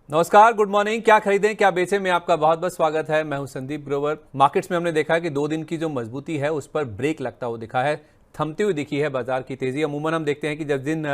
नमस्कार, good morning. क्या खरीदें क्या बेचें में आपका बहुत बहुत स्वागत है। मैं हूं संदीप ग्रोवर। मार्केट्स में हमने देखा है कि 2 दिन की जो मजबूती है उस पर ब्रेक लगता हुआ दिखा है, थमती हुई दिखी है बाजार की तेजी। अमूमन हम देखते हैं कि जब दिन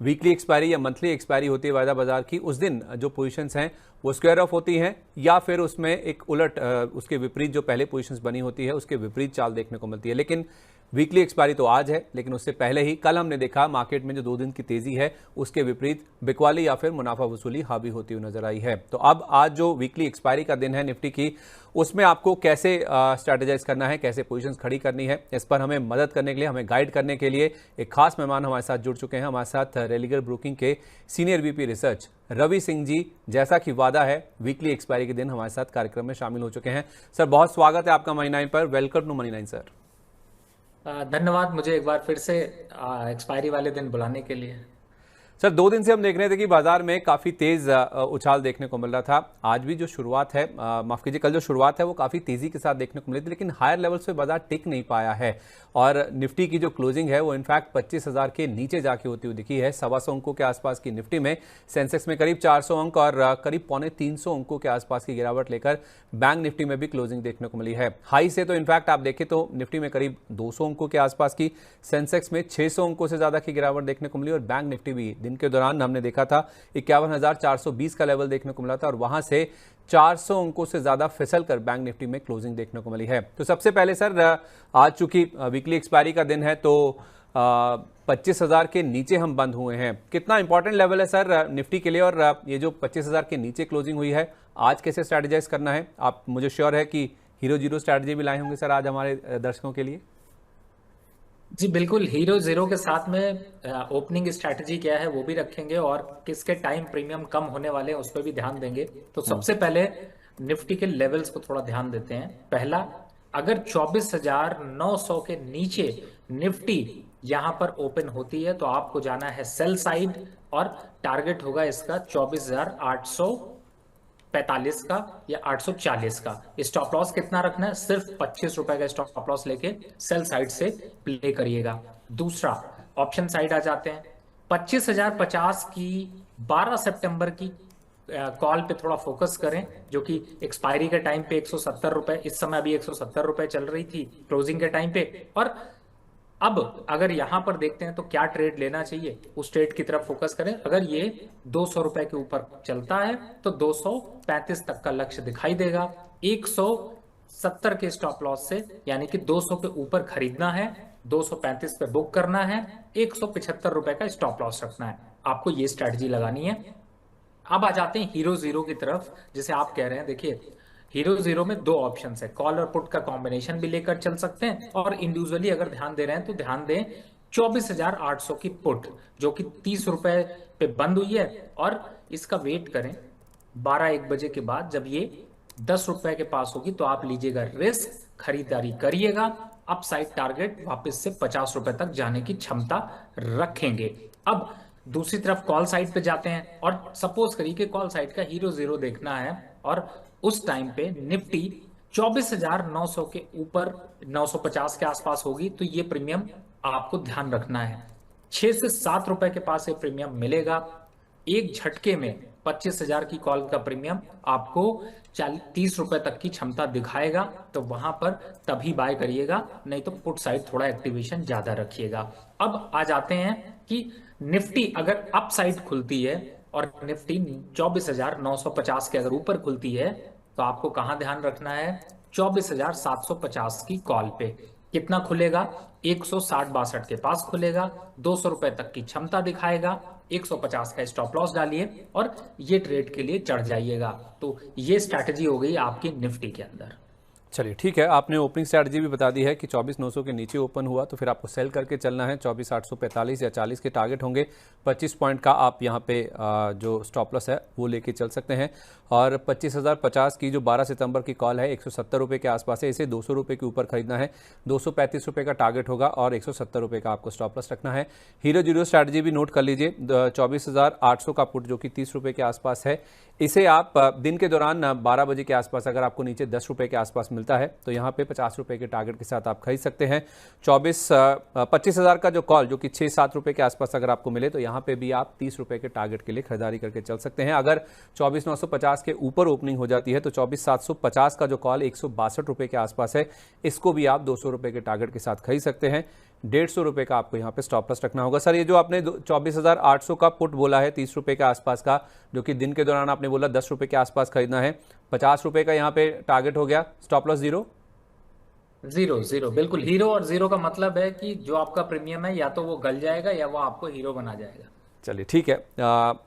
वीकली एक्सपायरी या मंथली एक्सपायरी होती है वायदा बाजार की, उस दिन जो पोजीशंस हैं वो स्क्वायर ऑफ होती हैं या फिर उसमें एक उलट उसके विपरीत जो पहले पोजीशंस बनी होती है उसके विपरीत चाल देखने को मिलती है। लेकिन वीकली एक्सपायरी तो आज है, लेकिन उससे पहले ही कल हमने देखा मार्केट में जो 2 दिन की तेजी है उसके विपरीत बिकवाली या फिर मुनाफा वसूली हावी होती हुई नजर आई है। तो अब आज जो वीकली एक्सपायरी का दिन है निफ्टी की, उसमें आपको कैसे स्ट्रैटेजाइज करना है, कैसे पोजीशंस खड़ी करनी है, इस पर हमें मदद करने के लिए, हमें गाइड करने के लिए एक खास मेहमान हमारे साथ जुड़ चुके हैं। हमारे साथ रेलिगर ब्रोकिंग के senior VP research Ravi Singh ji, जैसा कि वादा है वीकली एक्सपायरी के दिन हमारे साथ कार्यक्रम में शामिल हो चुके हैं। सर, बहुत स्वागत है आपका मनी 9 पर। Welcome to Money 9 sir. धन्यवाद मुझे एक बार फिर से एक्सपायरी वाले दिन बुलाने के लिए। सर, 2 दिन से हम देख रहे थे कि बाजार में काफी तेज उछाल देखने को मिल रहा था। आज भी जो शुरुआत है, माफ कीजिए, कल जो शुरुआत है वो काफी तेजी के साथ देखने को मिली थी, लेकिन हायर लेवल्स पे बाजार टिक नहीं पाया है और निफ्टी की जो क्लोजिंग है वो इनफैक्ट 25,000 के नीचे जाके होती हुई दिखी है। 125 अंकों के आसपास की निफ्टी में, सेंसेक्स में करीब 400 अंक और करीब 350 अंकों के आसपास की गिरावट लेकर बैंक निफ्टी में भी क्लोजिंग देखने को मिली है। हाई से तो इनफैक्ट आप देखें तो निफ्टी में करीब 200 अंकों के आसपास की, सेंसेक्स में 600 अंकों से ज्यादा की गिरावट देखने को मिली और बैंक निफ्टी भी दिन के दौरान हमने देखा था 51,420 का लेवल देखने को मिला था और वहां से 400 अंकों से ज्यादा फिसल कर बैंक निफ्टी में क्लोजिंग देखने को मिली है। तो सबसे पहले सर, आज चूंकि वीकली एक्सपायरी का दिन है तो 25,000 के नीचे हम बंद हुए हैं। कितना इंपॉर्टेंट लेवल है सर निफ्टी के लिए, और ये जो 25,000 के नीचे क्लोजिंग हुई है, आज कैसे स्ट्रैटेजाइज करना है? आप, मुझे श्योर है कि हीरो जीरो स्ट्रैटेजी भी लाए होंगे सर आज हमारे दर्शकों के लिए। जी बिल्कुल, हीरो जीरो के साथ में ओपनिंग स्ट्रैटेजी क्या है वो भी रखेंगे और किसके टाइम प्रीमियम कम होने वाले हैं उस पर भी ध्यान देंगे। तो सबसे पहले निफ्टी के लेवल्स को थोड़ा ध्यान देते हैं। पहला, अगर 24,900 के नीचे निफ्टी यहां पर ओपन होती है तो आपको जाना है सेल साइड और टारगेट होगा इसका 24,845 का या 840 का। स्टॉप लॉस कितना रखना है? सिर्फ 25 रुपए का स्टॉप लॉस लेके सेल साइड से प्ले करिएगा। दूसरा, ऑप्शन साइड आ जाते हैं। 25,050 की 12 सितंबर की कॉल पे थोड़ा फोकस करें, जो कि एक्सपायरी के टाइम पे 170 रुपए, इस समय अभी 170 रुपए चल रही थी क्लोजिंग के टाइम पे। और अब अगर यहां पर देखते हैं तो क्या ट्रेड लेना चाहिए, उस ट्रेड की तरफ फोकस करें। अगर ये 200 रुपए के ऊपर चलता है तो 235 तक का लक्ष्य दिखाई देगा। 170 के स्टॉप लॉस से, यानी कि 200 के ऊपर खरीदना है, 235 पे बुक करना है, 175 रुपए का स्टॉप लॉस रखना है। आपको ये स्ट्रेटजी लगानी है। अब आ जाते हैं हीरो जीरो की तरफ, जिसे आप कह रहे हैं। देखिए, हीरो जीरो में 2 ऑप्शन है, कॉल और पुट का कॉम्बिनेशन भी लेकर चल सकते हैं और इंडिविजुअली अगर ध्यान दे रहे हैं तो ध्यान दें 24,800 की पुट, जो कि 30 रुपए पे बंद हुई है। और इसका वेट करें 12-1 बजे के बाद, जब ये 10 रुपए के पास होगी तो आप लीजिएगा रिस्क, खरीदारी करिएगा। अपसाइड टारगेट वापस से 50 रुपए तक जाने की क्षमता रखेंगे। अब दूसरी तरफ कॉल साइड पे जाते हैं और सपोज करिए कि कॉल साइड का हीरो जीरो देखना है और उस टाइम पे निफ्टी 24,900 के ऊपर 950 के आसपास होगी तो ये प्रीमियम आपको ध्यान रखना है। 6 से 7 रुपए के पास ये प्रीमियम मिलेगा। एक झटके में 25,000 की कॉल का प्रीमियम आपको 30 रुपए तक की क्षमता दिखाएगा, तो वहां पर तभी बाय करिएगा, नहीं तो पुट साइड थोड़ा एक्टिवेशन ज्यादा रखिएगा। अब आ जाते हैं कि निफ्टी अगर अप साइड खुलती है और निफ्टी 24,950 के अगर ऊपर खुलती है तो आपको कहां ध्यान रखना है? 24,750 की कॉल पे कितना खुलेगा? 160-62 के पास खुलेगा, 200 रुपए तक की क्षमता दिखाएगा, 150 का स्टॉप लॉस डालिए और ये ट्रेड के लिए चढ़ जाइएगा। तो ये स्ट्रैटेजी हो गई आपकी निफ्टी के अंदर। चलिए ठीक है, आपने ओपनिंग स्ट्रैटेजी भी बता दी है कि 24,900 के नीचे ओपन हुआ तो फिर आपको सेल करके चलना है। 24,845 या 40 के टारगेट होंगे। 25 पॉइंट का आप यहाँ पे जो स्टॉप लॉस है वो लेके चल सकते हैं। और 25,050 की जो 12 सितंबर की कॉल है 170 रुपये के आसपास है, इसे 200 रुपये के ऊपर खरीदना है। 235 रुपये का टारगेट होगा और 170 रुपये का आपको स्टॉप लॉस रखना है। हीरो जीरो स्ट्रैटेजी भी नोट कर लीजिए। 24,800 का पुट जो कि 30 रुपये के आसपास है, इसे आप दिन के दौरान 12 बजे के आसपास अगर आपको नीचे 10 रुपये के आसपास मिलता मिलता है। तो यहाँ पे 50 रुपए के टारगेट के साथ आप खरीद सकते हैं। 25,000 का जो कॉल जो कि 6-7 रुपए के आसपास अगर आपको मिले तो यहाँ पे भी आप 30 रुपए के टारगेट के लिए खरीदारी करके चल सकते हैं। अगर 24,950 के ऊपर ओपनिंग हो जाती है तो 24,750 का जो कॉल 162 रुपए के आसपास है, इसको भी आप 200 रुपए के टारगेट के साथ खरीद सकते हैं। 150 रुपए का आपको यहाँ पे स्टॉप लॉस रखना होगा। सर, ये जो आपने 24,800 का पुट बोला है 30 रुपए के आसपास का, जो कि दिन के दौरान आपने बोला 10 रुपए के आसपास खरीदना है, 50 रुपए का यहाँ पे टारगेट हो गया, stop loss zero. Zero zero बिल्कुल हीरो। और जीरो का मतलब है कि जो आपका प्रीमियम है या तो वो गल जाएगा या वो आपको हीरो बना जाएगा। चलिए ठीक है,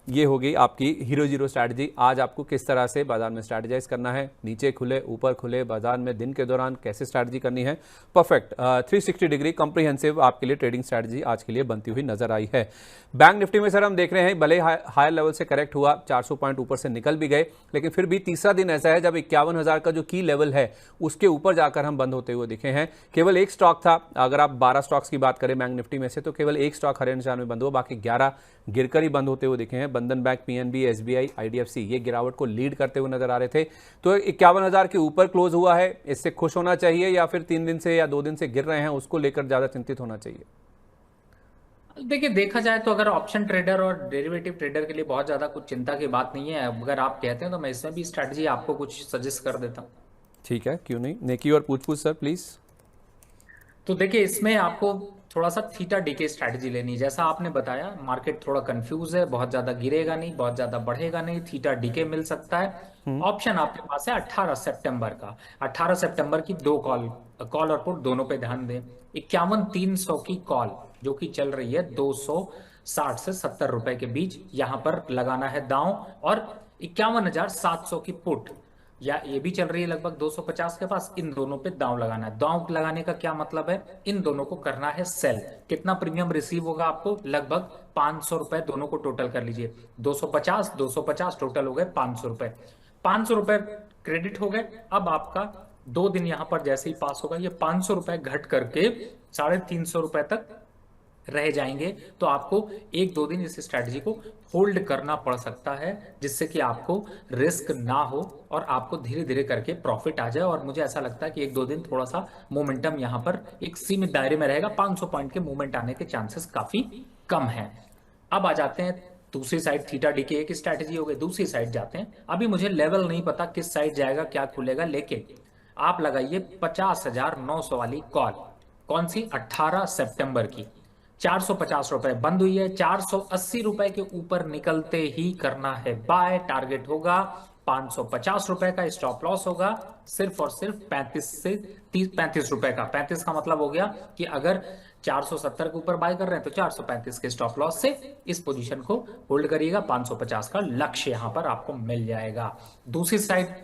ये होगी आपकी हीरो जीरो स्ट्रैटेजी। आज आपको किस तरह से बाजार में स्ट्रैटेजाइज करना है, नीचे खुले ऊपर खुले बाजार में दिन के दौरान कैसे स्ट्रैटेजी करनी है, परफेक्ट 360 डिग्री कॉम्प्रिहेंसिव आपके लिए ट्रेडिंग स्ट्रैटेजी आज के लिए बनती हुई नजर आई है। बैंक निफ्टी में सर हम देख रहे हैं भले हायर लेवल से करेक्ट हुआ, 400 पॉइंट ऊपर से निकल भी गए, लेकिन फिर भी तीसरा दिन ऐसा है जब 51,000 का जो की लेवल है उसके ऊपर जाकर हम बंद होते हुए दिखे हैं। केवल एक स्टॉक था, अगर आप 12 स्टॉक्स की बात करें बैंक निफ्टी में से तो केवल एक स्टॉक हरे निशान में बंद हुआ, बाकी 11 गिरकर ही बंद होते हुए दिखे हैं। बंधन बैंक, पीएनबी, एसबीआई, आईडीएफसी ये गिरावट को लीड करते हुए नजर आ रहे थे। तो 51,000 के ऊपर क्लोज हुआ है, इससे खुश होना चाहिए या फिर 3 दिन से या 2 दिन से गिर रहे हैं उसको लेकर ज्यादा चिंतित होना चाहिए? देखिए, देखा जाए तो अगर ऑप्शन ट्रेडर और डेरिवेटिव ट्रेडर के लिए बहुत ज्यादा कुछ चिंता की बात नहीं है। अगर आप कहते हैं तो मैं इसमें भी स्ट्रैटेजी आपको कुछ सजेस्ट कर देता हूँ। ठीक है, क्यों नहीं। नेकी और पूछ सर प्लीज। तो देखिए, इसमें आपको थोड़ा सा थीटा डीके स्ट्रैटेजी लेनी है। जैसा आपने बताया, मार्केट थोड़ा कंफ्यूज है, बहुत ज्यादा गिरेगा नहीं, बहुत ज्यादा बढ़ेगा नहीं, थीटा डीके मिल सकता है। ऑप्शन आपके पास है 18 सितंबर का। 18 सितंबर की 2 कॉल और पुट दोनों पे ध्यान दें। 51,300 की कॉल जो कि चल रही है 260 से 70 रुपए के बीच, यहां पर लगाना है दांव। और 51,700 की पुट या ये भी चल रही है लगभग 250 के पास, इन दोनों पे दांव लगाना है। दांव लगाने का क्या मतलब है, इन दोनों को करना है सेल। कितना प्रीमियम रिसीव होगा आपको, लगभग 500 रुपए, दोनों को टोटल कर लीजिए। 250 टोटल हो गए 500 रुपए। 500 रुपए क्रेडिट हो गए। अब आपका 2 दिन यहां पर जैसे ही पास होगा, ये 500 रुपए घट करके 350 रुपए तक रह जाएंगे। तो आपको 1-2 दिन इस स्ट्रैटेजी को होल्ड करना पड़ सकता है, जिससे कि आपको रिस्क ना हो और आपको धीरे धीरे करके प्रॉफिट आ जाए। और मुझे ऐसा लगता है कि 1-2 दिन थोड़ा सा मोमेंटम यहाँ पर एक सीमित दायरे में रहेगा। 500 पॉइंट के मूवमेंट आने के चांसेस काफी कम है। अब आ जाते हैं दूसरी साइड, थीटा डी की एक स्ट्रैटेजी हो गई। दूसरी साइड जाते हैं। अभी मुझे लेवल नहीं पता किस साइड जाएगा, क्या खुलेगा, लेकिन आप लगाइए 50,900 वाली कॉल। कौन सी? 18 सितंबर की। 450 रुपए बंद हुई है। 480 रुपए के ऊपर निकलते ही करना है बाय। टारगेट होगा 550 रुपए का, स्टॉप लॉस होगा सिर्फ और सिर्फ 35 रुपए का। 35 का मतलब हो गया कि अगर 470 के ऊपर बाय कर रहे हैं तो 435 के स्टॉप लॉस से इस पोजीशन को होल्ड करिएगा। 550 का लक्ष्य यहां पर आपको मिल जाएगा। दूसरी साइड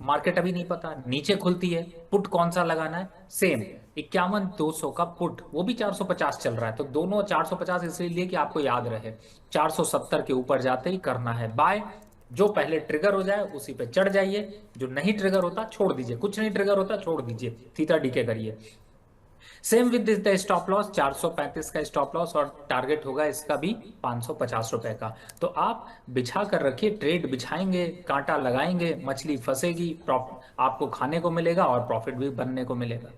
मार्केट अभी नहीं पता, नीचे खुलती है, पुट कौन सा लगाना है, सेम 51,200 का पुट, वो भी 450 चल रहा है। तो दोनों 450 इसलिए कि आपको याद रहे, 470 के ऊपर जाते ही करना है बाय। जो पहले ट्रिगर हो जाए उसी पे चढ़ जाइए, जो नहीं ट्रिगर होता छोड़ दीजिए। कुछ नहीं ट्रिगर होता छोड़ दीजिए, थीटा डीके करिए। Same with the stop loss, 435 का स्टॉप लॉस और टारगेट होगा इसका भी 550 रुपए का। तो आप बिछा कर रखिए, ट्रेड बिछाएंगे, कांटा लगाएंगे, मछली फंसेगी, आपको खाने को मिलेगा और प्रॉफिट भी बनने को मिलेगा।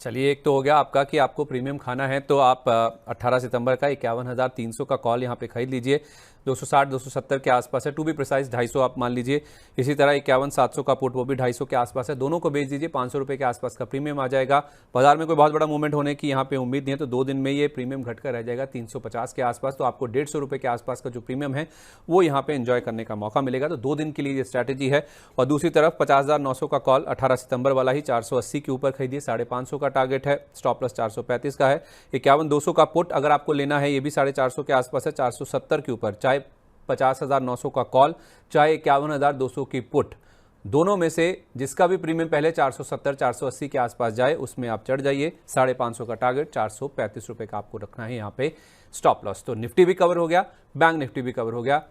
चलिए, एक तो हो गया आपका कि आपको प्रीमियम खाना है, तो आप 18 सितंबर का 51,300 का कॉल यहाँ पे खरीद लीजिए। 260-270 के आसपास है, टू बी प्रिसाइज 250 आप मान लीजिए। इसी तरह 51,700 का पुट, वो भी 250 के आसपास है। दोनों को बेच दीजिए, 500 रुपए के आसपास का प्रीमियम आ जाएगा। बाजार में कोई बहुत बड़ा मूवमेंट होने की यहाँ पे उम्मीद नहीं है, तो 2 दिन में ये प्रीमियम घटकर रह जाएगा 350 के आसपास। तो आपको 150 रुपए के आसपास का जो प्रीमियम है वो यहाँ पे एंजॉय करने का मौका मिलेगा। तो 2 दिन के लिए ये स्ट्रैटेजी है। और दूसरी तरफ 50,900 का कॉल 18 सितंबर वाला ही 480 के ऊपर खरीदिए, 550 का टारगेट है, स्टॉप लॉस 435 का है। 51,200 का पुट अगर आपको लेना है, ये भी 450 के आसपास है, 470 के ऊपर, चाहे 50,900 का कॉल चाहे 51,200 की पुट, दोनों में से जिसका भी प्रीमियम पहले 470-480 के आसपास जाए उसमें आप चढ़ जाइए। 550 का टारगेट, 435 रुपए का आपको रखना है यहाँ पे स्टॉप लॉस। तो निफ्टी भी कवर हो गया, बैंक निफ्टी भी कवर हो गया।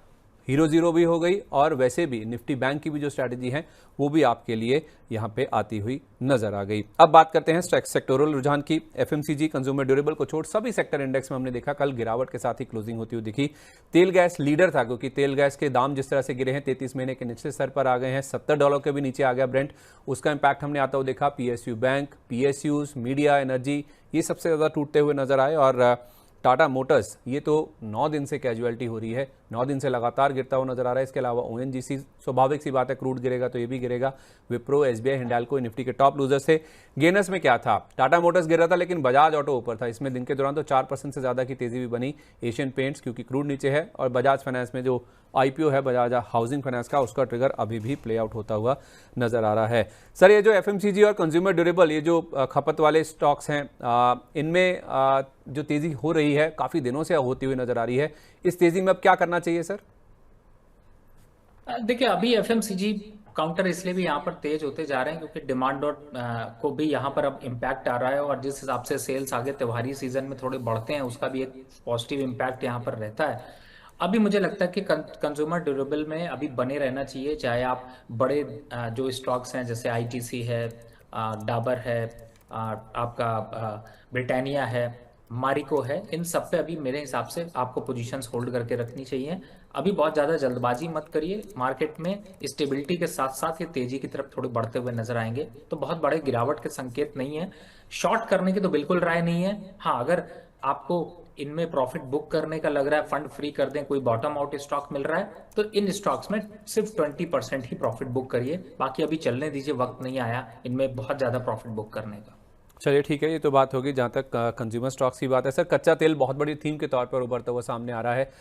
हीरो जीरो भी हो गई और वैसे भी निफ्टी बैंक की भी जो स्ट्रैटेजी है वो भी आपके लिए यहां पे आती हुई नजर आ गई। अब बात करते हैं सेक्टोरल रुझान की। एफएमसीजी, कंज्यूमर ड्यूरेबल को छोड़ सभी सेक्टर इंडेक्स में हमने देखा कल गिरावट के साथ ही क्लोजिंग होती हुई दिखी। तेल गैस लीडर था क्योंकि तेल गैस के दाम जिस तरह से गिरे हैं 33 महीने के निचले स्तर पर आ गए हैं, $70 के भी नीचे आ गया ब्रेंट, उसका इंपैक्ट हमने आता हुआ देखा। PSU bank, PSUs, media, energy ये सबसे ज्यादा टूटते हुए नजर आए और टाटा मोटर्स ये तो 9 दिन से कैजुअलिटी हो रही है, 9 दिन से लगातार गिरता हुआ नजर आ रहा है। इसके अलावा ओएनजीसी, स्वाभाविक सी बात है क्रूड गिरेगा तो ये भी गिरेगा। विप्रो, एसबीआई, हिंडाल्को निफ्टी के टॉप लूजर्स थे। गेनर्स में क्या था, टाटा मोटर्स गिर रहा था लेकिन बजाज ऑटो ऊपर था। इसमें दिन के दौरान तो 4% से ज्यादा की तेजी भी बनी। एशियन पेंट्स क्योंकि क्रूड नीचे है और बजाज फाइनेंस में जो आईपीओ है बजाज हाउसिंग फाइनेंस का, उसका ट्रिगर अभी भी प्ले आउट होता हुआ नजर आ रहा है। सर ये जो एफएमसीजी और कंज्यूमर ड्यूरेबल ये जो खपत वाले स्टॉक्स हैं इनमें जो तेजी हो रही है काफी दिनों से होती हुई नजर आ रही है, इस तेजी में अब क्या करना चाहिए सर? देखिए अभी एफएमसीजी काउंटर इसलिए भी यहाँ पर तेज होते जा रहे हैं क्योंकि डिमांड और को भी यहाँ पर अब इम्पैक्ट आ रहा है और जिस हिसाब से सेल्स आगे त्योहारी सीजन में थोड़े बढ़ते हैं उसका भी एक पॉजिटिव इम्पैक्ट यहाँ पर रहता है। अभी मुझे लगता है कि कंज्यूमर ड्यूरेबल में अभी बने रहना चाहिए, चाहे आप बड़े जो स्टॉक्स हैं जैसे आईटीसी है, डाबर है, आपका ब्रिटानिया है, मारिको है, इन सब पे अभी मेरे हिसाब से आपको पोजीशंस होल्ड करके रखनी चाहिए। अभी बहुत ज़्यादा जल्दबाजी मत करिए, मार्केट में स्टेबिलिटी के साथ साथ ये तेजी की तरफ थोड़े बढ़ते हुए नजर आएंगे तो बहुत बड़े गिरावट के संकेत नहीं है। शॉर्ट करने की तो बिल्कुल राय नहीं है। हाँ, अगर आपको इनमें प्रॉफिट बुक करने का लग रहा है, फंड फ्री कर दें, कोई बॉटम आउट स्टॉक मिल रहा है तो इन स्टॉक्स में सिर्फ 20% ही प्रॉफिट बुक करिए, बाकी अभी चलने दीजिए, वक्त नहीं आया इनमें बहुत ज़्यादा प्रॉफिट बुक करने का। चलिए ठीक है, ये तो बात होगी जहाँ तक कंज्यूमर स्टॉक्स की बात है। सर कच्चा तेल बहुत बड़ी थीम के तौर पर उभरता हुआ सामने आ रहा है,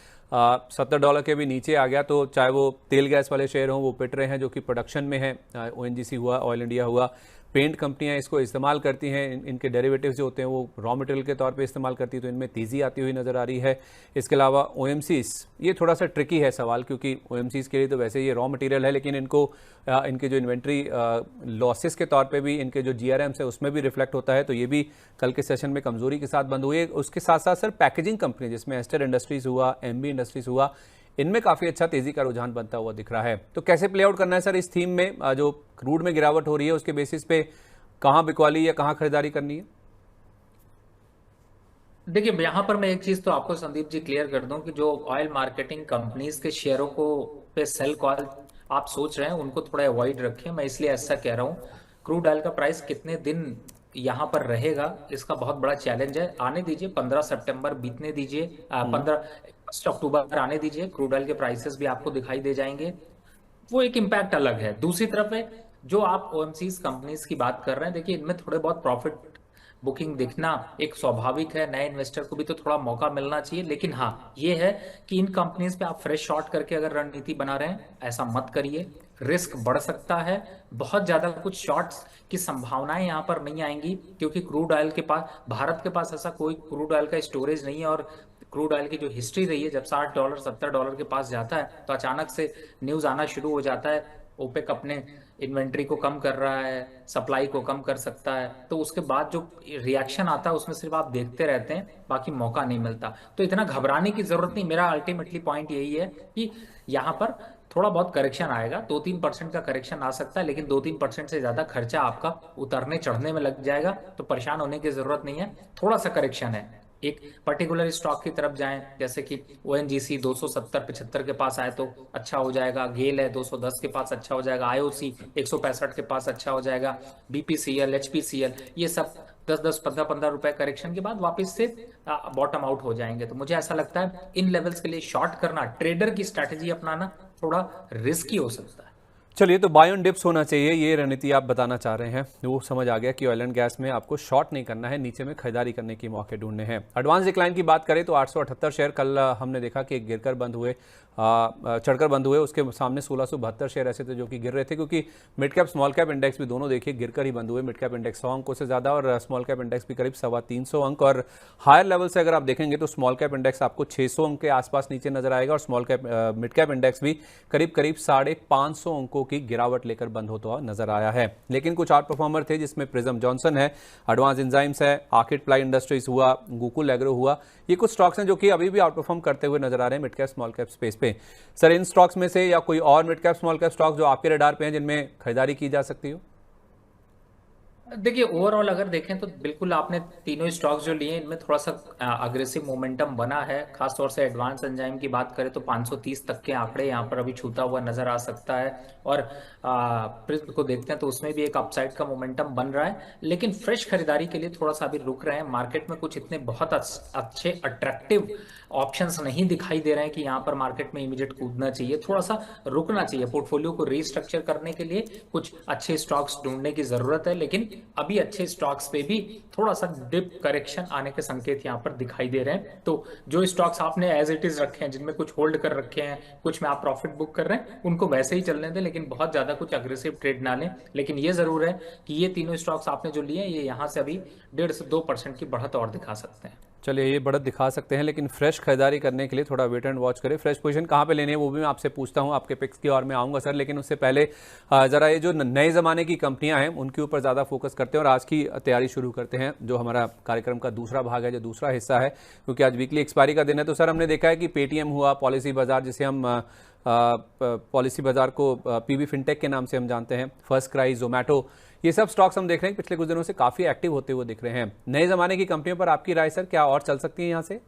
$70 के भी नीचे आ गया तो चाहे वो तेल गैस वाले शेयर हों वो पिट रहे हैं जो कि प्रोडक्शन में है। ओएनजीसी हुआ, ऑयल इंडिया हुआ, पेंट कंपनियां इसको इस्तेमाल करती हैं, इनके डेरिवेटिव्स जो होते हैं वो रॉ मटेरियल के तौर पे इस्तेमाल करती है तो इनमें तेज़ी आती हुई नज़र आ रही है। इसके अलावा ओएमसीज, ये थोड़ा सा ट्रिकी है सवाल क्योंकि ओएमसीज के लिए तो वैसे ये रॉ मटेरियल है लेकिन इनको इनके जो इन्वेंट्री लॉसेस के तौर पे भी इनके जो जीआरएम्स है उसमें भी रिफ्लेक्ट होता है तो ये भी कल के सेशन में कमजोरी के साथ बंद हुई है। उसके साथ साथ सर पैकेजिंग कंपनी जिसमें एस्टर इंडस्ट्रीज हुआ, एमबी इंडस्ट्रीज हुआ, इनमें काफी अच्छा तेजी का रुझान बनता हुआ दिख रहा है। तो कैसे प्ले आउट करना है सर इस थीम में, जो क्रूड में गिरावट हो रही है उसके बेसिस पे कहां बिकवाली या कहां खरीदारी करनी है? देखिए यहां पर मैं एक चीज तो आपको संदीप जी क्लियर कर दूं कि जो ऑयल मार्केटिंग कंपनीज के शेयरों को पे सेल कॉल आप सोच रहे हैं उनको थोड़ा अवॉइड रखें। मैं इसलिए ऐसा कह रहा हूं, क्रूड ऑयल का प्राइस कितने दिन यहां पर रहेगा इसका बहुत बड़ा चैलेंज है। आने दीजिए, 15 सितंबर बीतने दीजिए, 1 अक्टूबर आने दीजिए, क्रूड ऑयल के प्राइसेस भी आपको दिखाई दे जाएंगे, वो एक इम्पैक्ट अलग है। दूसरी तरफ है जो आप ओएमसीज कंपनीज की बात कर रहे हैं, देखिए इनमें थोड़े बहुत प्रॉफिट बुकिंग दिखना एक स्वाभाविक है, नए इन्वेस्टर को भी तो थोड़ा मौका मिलना चाहिए। लेकिन हाँ, ये है कि इन कंपनीज पे आप फ्रेश शॉर्ट करके अगर रणनीति बना रहे हैं ऐसा मत करिए, रिस्क बढ़ सकता है। बहुत ज्यादा कुछ शॉर्ट्स की संभावनाएं यहाँ पर नहीं आएंगी क्योंकि क्रूड ऑयल के पास, भारत के पास ऐसा कोई क्रूड ऑयल का स्टोरेज नहीं है और क्रूड ऑयल की जो हिस्ट्री रही है जब $60 $70 के पास जाता है तो अचानक से न्यूज आना शुरू हो जाता है ओपेक अपने इन्वेंट्री को कम कर रहा है, सप्लाई को कम कर सकता है, तो उसके बाद जो रिएक्शन आता है उसमें सिर्फ आप देखते रहते हैं, बाकी मौका नहीं मिलता। तो इतना घबराने की जरूरत नहीं। मेरा अल्टीमेटली पॉइंट यही है कि यहाँ पर थोड़ा बहुत करेक्शन आएगा, 2-3% का करेक्शन आ सकता है लेकिन 2-3% से ज्यादा खर्चा आपका उतरने चढ़ने में लग जाएगा तो परेशान होने की जरूरत नहीं है। थोड़ा सा करेक्शन है, एक पर्टिकुलर स्टॉक की तरफ जाएं, जैसे कि ओएनजीसी 270-75 के पास आए तो अच्छा हो जाएगा, गेल है 210 के पास अच्छा हो जाएगा, आईओसी 165 के पास अच्छा हो जाएगा, बीपीसीएल, एचपीसीएल, ये सब 10-10, 15-15 रुपए करेक्शन के बाद वापस से बॉटम आउट हो जाएंगे। तो मुझे ऐसा लगता है इन लेवल्स के लिए शॉर्ट करना, ट्रेडर की स्ट्रैटेजी अपनाना थोड़ा रिस्की हो सकता है। चलिए, तो बाय ऑन डिप्स होना चाहिए, ये रणनीति आप बताना चाह रहे हैं। वो समझ आ गया कि ऑयल एंड गैस में आपको शॉर्ट नहीं करना है, नीचे में खरीदारी करने की मौके ढूंढने हैं। एडवांस डिक्लाइन की बात करें तो 878 शेयर कल हमने देखा कि गिरकर बंद हुए, चढ़कर बंद हुए। उसके सामने 1672 शेयर ऐसे थे जो कि गिर रहे थे क्योंकि mid cap small cap index भी दोनों देखिए गिरकर ही बंद हुए। मिड कैप इंडेक्स 100 अंकों से ज्यादा और स्मॉल कैप इंडेक्स भी करीब 325 अंक, और हायर लेवल से अगर आप देखेंगे तो स्मॉल कैप इंडेक्स आपको 600 अंक के आसपास नीचे नजर आएगा और small cap mid cap index भी करीब 550 अंकों स्टॉकों की गिरावट लेकर बंद होता हुआ नजर आया है। लेकिन कुछ आउट परफॉर्मर थे जिसमें प्रिज्म जॉनसन है, एडवांस एंजाइम्स है, आर्किड प्लाई इंडस्ट्रीज हुआ, गोकुल एग्रो हुआ। ये कुछ स्टॉक्स हैं जो कि अभी भी आउट परफॉर्म करते हुए नजर आ रहे हैं mid cap small cap space पे। सर, इन स्टॉक्स में से या कोई और mid cap small cap stock जो आपके रडार पे हैं जिनमें खरीदारी की जा सकती हो? देखिए, ओवरऑल अगर देखें तो बिल्कुल आपने तीनों स्टॉक्स जो लिए इनमें थोड़ा सा अग्रेसिव मोमेंटम बना है। खासतौर से एडवांस एंजाइम की बात करें तो 530 तक के आंकड़े यहाँ पर अभी छूता हुआ नजर आ सकता है। और प्रिज्म को देखते हैं तो उसमें भी एक अपसाइड का मोमेंटम बन रहा है, लेकिन फ्रेश खरीदारी के लिए थोड़ा सा अभी रुक रहे हैं। मार्केट में कुछ इतने बहुत अच्छे अट्रैक्टिव ऑप्शंस नहीं दिखाई दे रहे हैं कि यहाँ पर मार्केट में इमीडिएट कूदना चाहिए, थोड़ा सा रुकना चाहिए। पोर्टफोलियो को रीस्ट्रक्चर करने के लिए कुछ अच्छे स्टॉक्स ढूंढने की जरूरत है, लेकिन अभी अच्छे स्टॉक्स पे भी थोड़ा सा डिप करेक्शन आने के संकेत यहाँ पर दिखाई दे रहे हैं। तो जो स्टॉक्स आपने एज इट इज रखे हैं, जिनमें कुछ होल्ड कर रखे हैं, कुछ में आप प्रॉफिट बुक कर रहे हैं, उनको वैसे ही चलने दें, लेकिन बहुत ज्यादा कुछ अग्रेसिव ट्रेड ना लें। लेकिन ये जरूर है कि ये तीनों स्टॉक्स आपने जो लिए ये यहाँ से अभी 1.5 से 2% की बढ़त और दिखा सकते हैं। चलिए, ये बढ़त दिखा सकते हैं, लेकिन फ्रेश खरीदारी करने के लिए थोड़ा वेट एंड वॉच करें। फ्रेश पोजीशन कहाँ पे लेनी है वो भी मैं आपसे पूछता हूँ, आपके पिक्स की ओर मैं आऊँगा सर। लेकिन उससे पहले जरा ये जो नए ज़माने की कंपनियां हैं उनके ऊपर ज़्यादा फोकस करते हैं और आज की तैयारी शुरू करते हैं, जो हमारा कार्यक्रम का दूसरा भाग है, जो दूसरा हिस्सा है, क्योंकि आज वीकली एक्सपायरी का दिन है। तो सर, हमने देखा है कि पेटीएम हुआ, पॉलिसी बाजार जिसे हम पॉलिसी बाजार को पीबी फिनटेक के नाम से हम जानते हैं, फर्स्ट क्राई, जोमैटो, ये सब स्टॉक्स हम देख रहे हैं पिछले कुछ दिनों से काफी एक्टिव होते हुए दिख रहे हैं। नए जमाने की कंपनियों पर आपकी राय सर, क्या और चल सकती है यहाँ से?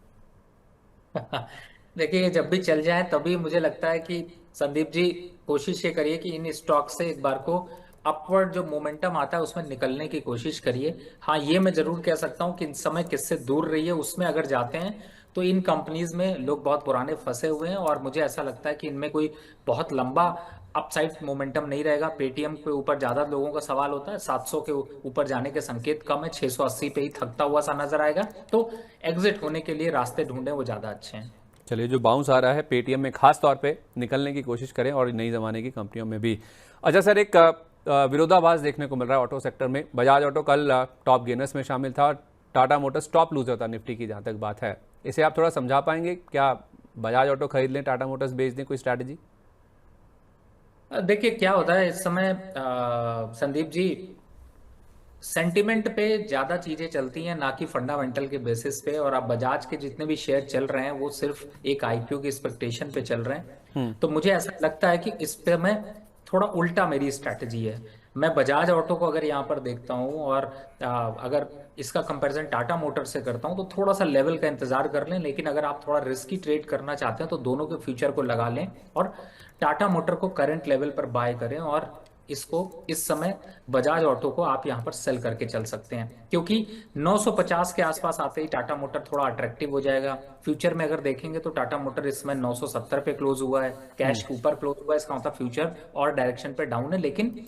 देखिए, जब भी चल जाए तभी मुझे लगता है कि संदीप जी कोशिश ये करिए कि इन स्टॉक से एक बार को अपवर्ड जो मोमेंटम आता है उसमें निकलने की कोशिश करिए। हाँ, ये मैं जरूर कह सकता हूँ कि इन समय किससे दूर रहिए। उसमें अगर जाते हैं तो इन कंपनीज में लोग बहुत पुराने फंसे हुए हैं और मुझे ऐसा लगता है कि इनमें कोई बहुत लंबा अपसाइड मोमेंटम नहीं रहेगा। पेटीएम के ऊपर ज्यादा लोगों का सवाल होता है, 700 के ऊपर जाने के संकेत कम है, 680 पे ही थकता हुआ सा नजर आएगा। तो एग्जिट होने के लिए रास्ते ढूंढे वो ज्यादा अच्छे हैं। चलिए, जो बाउंस आ रहा है पेटीएम में खास तौर पे निकलने की कोशिश करें और नई जमाने की कंपनियों में भी। अच्छा सर, एक विरोधाभास देखने को मिल रहा है ऑटो सेक्टर में। बजाज ऑटो कल टॉप गेनर्स में शामिल था, टाटा मोटर्स टॉप लूजर था निफ्टी की, जहां तक बात है। इसे आप थोड़ा समझा पाएंगे? क्या बजाज ऑटो खरीद लें, टाटा मोटर्स बेच दें, कोई स्ट्रैटेजी? देखिए क्या होता है इस समय संदीप जी, सेंटिमेंट पे ज्यादा चीजें चलती हैं ना कि फंडामेंटल के बेसिस पे। और अब बजाज के जितने भी शेयर चल रहे हैं वो सिर्फ एक आईपीओ की एक्सपेक्टेशन पे चल रहे हैं। तो मुझे ऐसा लगता है कि इस पे मैं थोड़ा उल्टा मेरी स्ट्रैटेजी है। मैं बजाज ऑटो को अगर यहाँ पर देखता हूँ और अगर इसका कंपैरिजन टाटा मोटर से करता हूँ तो थोड़ा सा लेवल का इंतजार कर लें। लेकिन अगर आप थोड़ा रिस्की ट्रेड करना चाहते हैं तो दोनों के फ्यूचर को लगा लें और टाटा मोटर को करंट लेवल पर बाय करें। और इसको इस समय बजाज ऑटो को आप यहां पर सेल करके चल सकते हैं, क्योंकि 950 के आसपास आते ही टाटा मोटर थोड़ा अट्रैक्टिव हो जाएगा। फ्यूचर में अगर देखेंगे तो टाटा मोटर इस समय 970 पे क्लोज हुआ है, कैश के ऊपर क्लोज हुआ है। इसका मतलब फ्यूचर और डायरेक्शन पे डाउन है। लेकिन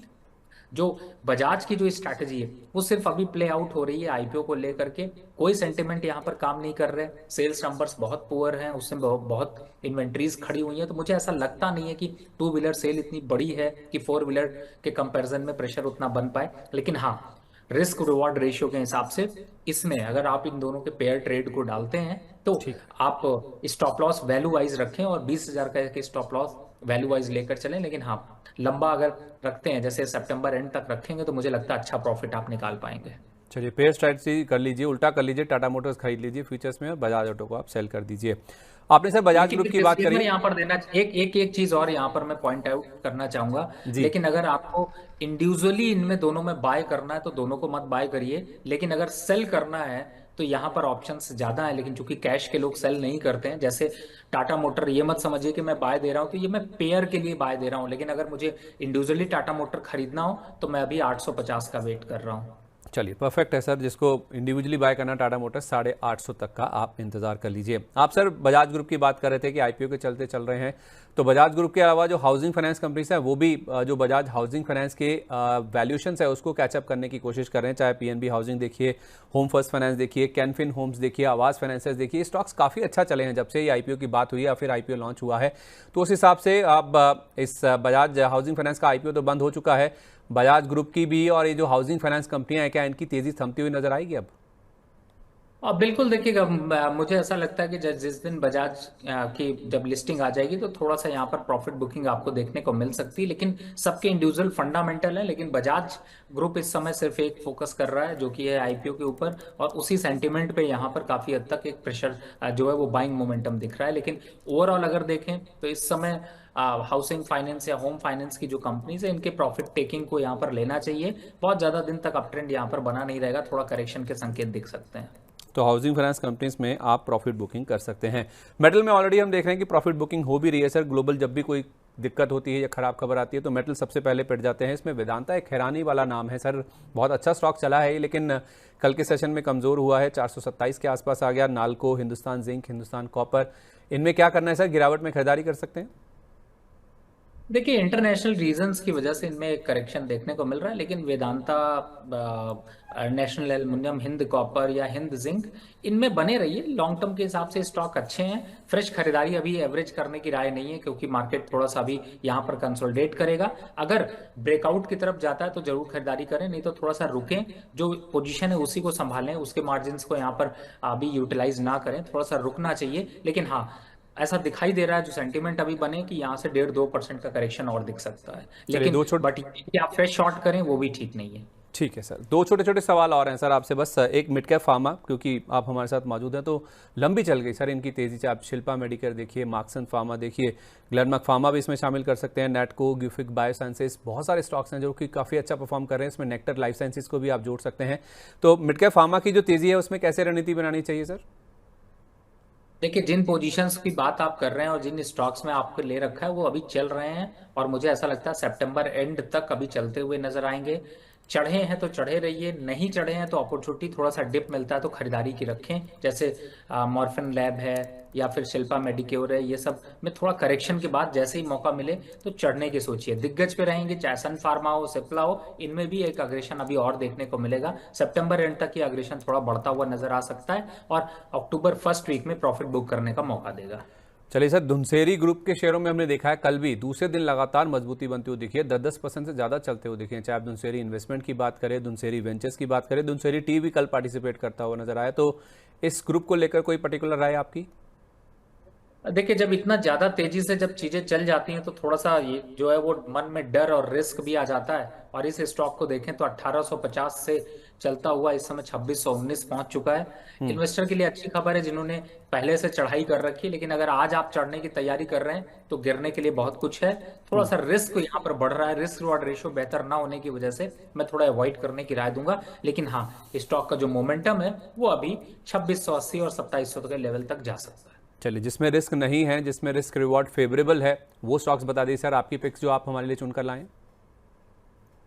जो बजाज की जो स्ट्रैटेजी है वो सिर्फ अभी प्ले आउट हो रही है आईपीओ को लेकर के। कोई सेंटिमेंट यहाँ पर काम नहीं कर रहे। सेल्स नंबर्स बहुत पुअर हैं, उसमें बहुत इन्वेंट्रीज खड़ी हुई हैं। तो मुझे ऐसा लगता नहीं है कि टू व्हीलर सेल इतनी बड़ी है कि फोर व्हीलर के कंपैरिजन में प्रेशर उतना बन पाए। लेकिन हाँ, रिस्क रिवॉर्ड रेशियो के हिसाब से इसमें अगर आप इन दोनों के पेयर ट्रेड को डालते हैं तो ठीक। आप स्टॉप लॉस वैल्यू वाइज रखें और 20,000 का स्टॉप लॉस वैल्यू वाइज लेकर चलें। लेकिन हाँ, लंबा अगर रखते हैं, जैसे सितंबर एंड तक रखेंगे, तो मुझे लगता है अच्छा प्रॉफिट आप निकाल पाएंगे। चलिए, पेयर स्ट्रैटेजी कर लीजिए, उल्टा कर लीजिए, टाटा मोटर्स खरीद लीजिए फ्यूचर्स में और बजाज ऑटो को आप सेल कर दीजिए। आपने सर बजाज ग्रुप की बात करी। यहाँ पर देना एक चीज और यहाँ पर मैं पॉइंट आउट करना चाहूंगा। जी। लेकिन अगर आपको इंडिविजुअली इनमें दोनों में बाय करना है तो दोनों को मत बाय करिए। लेकिन अगर सेल करना है तो यहाँ पर ऑप्शंस ज्यादा है। लेकिन चूंकि कैश के लोग सेल नहीं करते हैं, जैसे टाटा मोटर, ये मत समझिए कि मैं बाय दे रहा हूँ तो ये मैं पेयर के लिए बाय दे रहा हूँ। लेकिन अगर मुझे इंडिविजुअली टाटा मोटर खरीदना हो तो मैं अभी 850 का वेट कर रहा हूँ। चलिए, परफेक्ट है सर। जिसको इंडिविजुअली बाय करना टाटा मोटर्स 850 तक का आप इंतजार कर लीजिए। आप सर बजाज ग्रुप की बात कर रहे थे कि आईपीओ के चलते चल रहे हैं, तो बजाज ग्रुप के अलावा जो हाउसिंग फाइनेंस कंपनीज है वो भी जो बजाज हाउसिंग फाइनेंस के वैल्यूएशंस है उसको कैचअप करने की कोशिश कर रहे हैं। चाहे पीएनबी हाउसिंग देखिए, होम फर्स्ट फाइनेंस देखिए, कैनफिन होम्स देखिए, आवास फाइनेंसेस देखिए, स्टॉक्स काफी अच्छा चले हैं जब से ये आईपीओ की बात हुई है या फिर आईपीओ लॉन्च हुआ है। तो उस हिसाब से अब इस बजाज हाउसिंग फाइनेंस का आईपीओ तो बंद हो चुका है, बजाज ग्रुप की भी, और ये जो हाउसिंग फाइनेंस कंपनियां हैं क्या इनकी तेजी थमती हुई नजर आएगी अब? और बिल्कुल देखिएगा, मुझे ऐसा लगता है कि जिस दिन बजाज की जब लिस्टिंग आ जाएगी तो थोड़ा सा यहाँ पर प्रॉफिट बुकिंग आपको देखने को मिल सकती है, लेकिन सबके इंडिविजुअल फंडामेंटल है। लेकिन बजाज ग्रुप इस समय सिर्फ एक फोकस कर रहा है जो कि है आईपीओ के ऊपर, और उसी सेंटिमेंट पे यहाँ पर काफी हद तक एक प्रेशर जो है वो बाइंग मोमेंटम दिख रहा है। लेकिन ओवरऑल अगर देखें तो इस समय हाउसिंग फाइनेंस या होम फाइनेंस की जो कंपनीज है इनके प्रॉफिट टेकिंग को यहाँ पर लेना चाहिए। बहुत ज्यादा दिन तक अप ट्रेंड यहाँ पर बना नहीं रहेगा, थोड़ा करेक्शन के संकेत दिख सकते हैं। तो हाउसिंग फाइनेंस कंपनीज में आप प्रॉफिट बुकिंग कर सकते हैं। मेटल में ऑलरेडी हम देख रहे हैं कि प्रॉफिट बुकिंग हो भी रही है सर। ग्लोबल जब भी कोई दिक्कत होती है या खराब खबर आती है तो मेटल सबसे पहले पिट जाते हैं। इसमें वेदांता एक हैरानी वाला नाम है सर। बहुत अच्छा स्टॉक चला है लेकिन कल के सेशन में कमजोर हुआ है, 427 के आसपास आ गया। नाल्को, हिंदुस्तान जिंक, हिंदुस्तान कॉपर, इनमें क्या करना है सर? गिरावट में खरीदारी कर सकते हैं? देखिए, इंटरनेशनल रीजंस की वजह से इनमें एक करेक्शन देखने को मिल रहा है, लेकिन Vedanta, national aluminium, Hind copper या हिंद जिंक, इनमें बने रहिए। लॉन्ग टर्म के हिसाब से स्टॉक अच्छे हैं। फ्रेश खरीदारी अभी एवरेज करने की राय नहीं है, क्योंकि मार्केट थोड़ा सा अभी यहाँ पर कंसोलिडेट करेगा। अगर ब्रेकआउट की तरफ जाता है तो जरूर खरीदारी करें, नहीं तो थोड़ा सा रुकें, जो पोजीशन है उसी को संभालें, उसके मार्जिन को यहाँ पर अभी यूटिलाइज ना करें, थोड़ा सा रुकना चाहिए। लेकिन हाँ, ऐसा दिखाई दे रहा है जो सेंटीमेंट अभी बने कि यहाँ से 1.5-2% का करेक्शन और दिख सकता है, चलिए लेकिन दो छोटे बट ये आप फ्रेश शॉर्ट करें वो भी ठीक नहीं है। ठीक है सर, दो छोटे छोटे सवाल और हैं सर आपसे बस। एक मिड कैप फार्मा, क्योंकि आप हमारे साथ मौजूद हैं, तो लंबी चल गई सर इनकी तेजी से। आप शिल्पा मेडिकेयर देखिए, मार्क्सन फार्मा देखिए, ग्लेनमार्क फार्मा भी इसमें शामिल कर सकते हैं, नेटको, ग्यूफिक बायोसाइंसेस, बहुत सारे स्टॉक्स हैं जो कि काफ़ी अच्छा परफॉर्म कर रहे हैं। इसमें नेक्टर लाइफ साइंसेस को भी आप जोड़ सकते हैं। तो मिड कैप फार्मा की जो तेजी है उसमें कैसे रणनीति बनानी चाहिए सर? देखिए, जिन पोजीशंस की बात आप कर रहे हैं और जिन स्टॉक्स में आपको ले रखा है वो अभी चल रहे हैं, और मुझे ऐसा लगता है सितंबर एंड तक अभी चलते हुए नजर आएंगे। चढ़े हैं तो चढ़े रहिए, नहीं चढ़े हैं तो अपॉर्चुनिटी थोड़ा सा डिप मिलता है तो खरीदारी की रखें। जैसे मॉर्फिन लैब है या फिर शिल्पा मेडिक्योर है, ये सब में थोड़ा करेक्शन के बाद जैसे ही मौका मिले तो चढ़ने की सोचिए। दिग्गज पे रहेंगे, चाहे सन फार्मा हो, सिप्ला हो, इनमें भी एक अग्रेशन अभी और देखने को मिलेगा। सितंबर एंड तक ये अग्रेशन थोड़ा बढ़ता हुआ नजर आ सकता है, और अक्टूबर फर्स्ट वीक में प्रॉफिट बुक करने का मौका देगा। चलिए सर, धुनसेरी ग्रुप के शेयरों में हमने देखा है कल भी दूसरे दिन लगातार मजबूती बनती हुई दिखी है, 10-10% से ज़्यादा चलते हुए दिखे हैं। चाहे आप धुनसेरी इन्वेस्टमेंट की बात करें, धुनसेरी वेंचर्स की बात करें, धुनसेरी टी भी कल पार्टिसिपेट करता हुआ नजर आया। तो इस ग्रुप को लेकर कोई पर्टिकुलर राय आपकी? देखिए, जब इतना ज्यादा तेजी से जब चीजें चल जाती हैं तो थोड़ा सा ये जो है वो मन में डर और रिस्क भी आ जाता है। और इस स्टॉक को देखें तो 1850 से चलता हुआ इस समय 2619 पहुंच चुका है। इन्वेस्टर के लिए अच्छी खबर है जिन्होंने पहले से चढ़ाई कर रखी है, लेकिन अगर आज आप चढ़ने की तैयारी कर रहे हैं तो गिरने के लिए बहुत कुछ है। थोड़ा सा रिस्क यहाँ पर बढ़ रहा है, रिस्क रिवॉर्ड रेशियो बेहतर ना होने की वजह से मैं थोड़ा अवॉइड करने की राय दूंगा। लेकिन हाँ, स्टॉक का जो मोमेंटम है वो अभी 2680 और 2700 के लेवल तक जा सकता है। चलिए, जिसमें रिस्क नहीं है, जिसमें रिस्क रिवॉर्ड फेवरेबल है, वो स्टॉक्स बता दीजिए सर, आपकी पिक्स जो आप हमारे लिए चुनकर लाएं।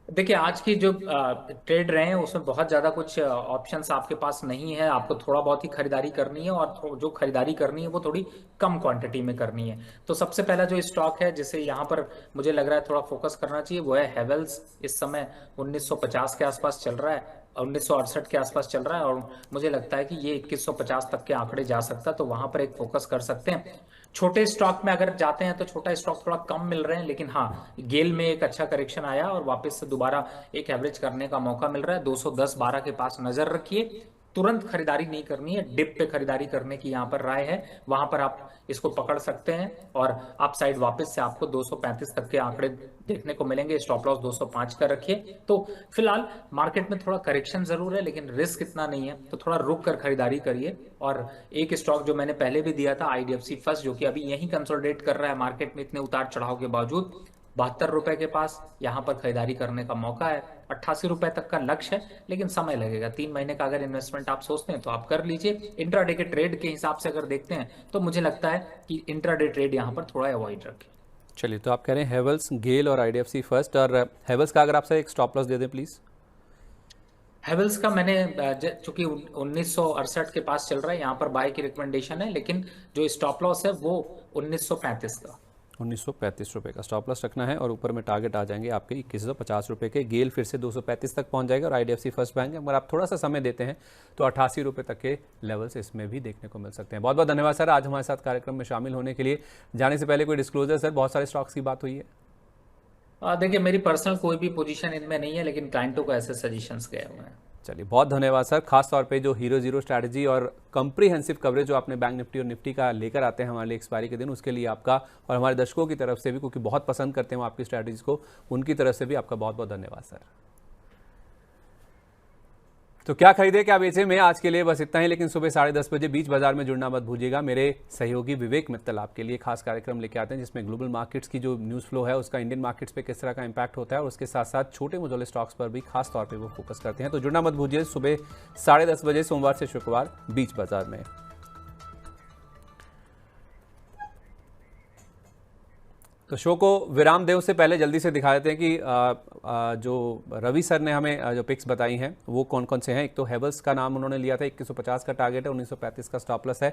देखिए, आज की जो ट्रेड रहे हैं उसमें बहुत ज्यादा कुछ ऑप्शंस आपके पास नहीं है। आपको थोड़ा बहुत ही खरीदारी करनी है, और जो खरीदारी करनी है वो थोड़ी कम क्वांटिटी में करनी है। तो सबसे पहला जो स्टॉक है जिसे यहाँ पर मुझे लग रहा है थोड़ा फोकस करना चाहिए वो है हेवेल्स। इस समय 1950 के आसपास चल रहा है, 1968 के आसपास चल रहा है, और मुझे लगता है कि ये 2150 तक के आंकड़े जा सकता है, तो वहां पर एक फोकस कर सकते हैं। छोटे स्टॉक में अगर जाते हैं तो छोटा स्टॉक थोड़ा कम मिल रहे हैं, लेकिन हाँ, गेल में एक अच्छा करेक्शन आया और वापस से दोबारा एक एवरेज करने का मौका मिल रहा है। 210-12 के पास नजर रखिए। तुरंत खरीदारी नहीं करनी है, डिप पे खरीदारी करने की यहाँ पर राय है। वहां पर आप इसको पकड़ सकते हैं, और अप साइड वापस से आपको 235 तक के आंकड़े देखने को मिलेंगे। स्टॉप लॉस 205 का रखिए। तो फिलहाल मार्केट में थोड़ा करेक्शन जरूर है, लेकिन रिस्क इतना नहीं है, तो थोड़ा रुक कर खरीदारी करिए। और एक स्टॉक जो मैंने पहले भी दिया था, आईडीएफसी फर्स्ट, जो कि अभी यही कंसोलिडेट कर रहा है मार्केट में इतने उतार चढ़ाव के बावजूद, 72 रुपए के पास यहाँ पर खरीदारी करने का मौका है। 88 रुपए तक का लक्ष्य है, लेकिन समय लगेगा। 3 महीने का अगर इन्वेस्टमेंट आप सोचते हैं तो आप कर लीजिए। इंट्राडे के ट्रेड के हिसाब से अगर देखते हैं तो मुझे लगता है कि इंट्राडे ट्रेड यहाँ पर थोड़ा अवॉइड रखें। चलिए, तो आप कह रहे हैं हेवल्स, गेल और आईडीएफसी फर्स्ट। और हेवल्स का अगर आपसे एक स्टॉप लॉस दे दें प्लीज। हेवल्स का मैंने चूंकि 1968 के पास चल रहा है, यहाँ पर बाय की रिकमेंडेशन है, लेकिन जो स्टॉप लॉस है वो 1935 का। 1935 रुपये का स्टॉप लॉस रखना है, और ऊपर में टारगेट आ जाएंगे आपके 2150 रुपये के। गेल फिर से 235 तक पहुंच जाएगा, और आईडीएफसी फर्स्ट बैंक अगर आप थोड़ा सा समय देते हैं तो 88 रुपये तक के लेवल्स इसमें भी देखने को मिल सकते हैं। बहुत बहुत धन्यवाद सर आज हमारे साथ कार्यक्रम में शामिल होने के लिए। जाने से पहले कोई डिस्क्लोजर सर, बहुत सारे स्टॉक्स की बात हुई है। देखिए, मेरी पर्सनल कोई भी पोजीशन इनमें नहीं है, लेकिन क्लाइंटों को ऐसे सजेशंस गए हुए हैं। चलिए, बहुत धन्यवाद सर। खास तौर पे जो हीरो जीरो स्ट्रैटेजी और कंप्रीहेंसिव कवरेज जो आपने बैंक निफ्टी और निफ्टी का लेकर आते हैं हमारे लिए एक्सपायरी के दिन, उसके लिए आपका और हमारे दर्शकों की तरफ से भी, क्योंकि बहुत पसंद करते हैं आपकी स्ट्रैटेजी को, उनकी तरफ से भी आपका बहुत बहुत धन्यवाद सर। तो क्या खरीदे क्या बेचे में आज के लिए बस इतना ही, लेकिन सुबह 10:30 बजे बीच बाजार में जुड़ना मत भूलिएगा। मेरे सहयोगी विवेक मित्तल आपके लिए खास कार्यक्रम लेके आते हैं जिसमें ग्लोबल मार्केट्स की जो न्यूज़ फ्लो है उसका इंडियन मार्केट्स पे किस तरह का इंपैक्ट होता है और उसके साथ साथ छोटे मझोले स्टॉक्स पर भी खास तौर पे वो फोकस करते हैं। तो जुड़ना मत भूलिए सुबह 10:30 बजे सोमवार से शुक्रवार बीच बाजार में। तो शो को विराम देव से पहले जल्दी से दिखा देते हैं कि जो रवि सर ने हमें जो पिक्स बताई हैं वो कौन कौन से हैं। एक तो हेवल्स का नाम उन्होंने लिया था, 2150 का टारगेट है, 1935 का स्टॉप लॉस है।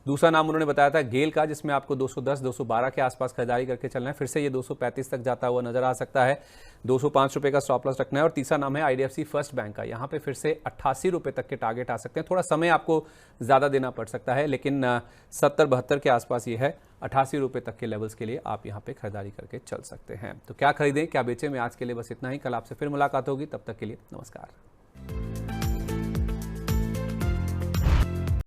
दूसरा नाम उन्होंने बताया था गेल का, जिसमें आपको 210 212 के आसपास खरीदारी करके चलना है, फिर से ये 235 तक जाता हुआ नजर आ सकता है, 205 रुपये का स्टॉप लॉस रखना है। और तीसरा नाम है आईडीएफसी फर्स्ट बैंक का, यहाँ पे फिर से 88 रुपये तक के टारगेट आ सकते हैं। थोड़ा समय आपको ज़्यादा देना पड़ सकता है, लेकिन 70-72 के आसपास ये है, 88 रुपये तक के लेवल्स के लिए आप यहाँ पे खरीदारी करके चल सकते हैं। तो क्या खरीदें क्या बेचें में आज के लिए बस इतना ही। कल आपसे फिर मुलाकात होगी, तब तक के लिए नमस्कार।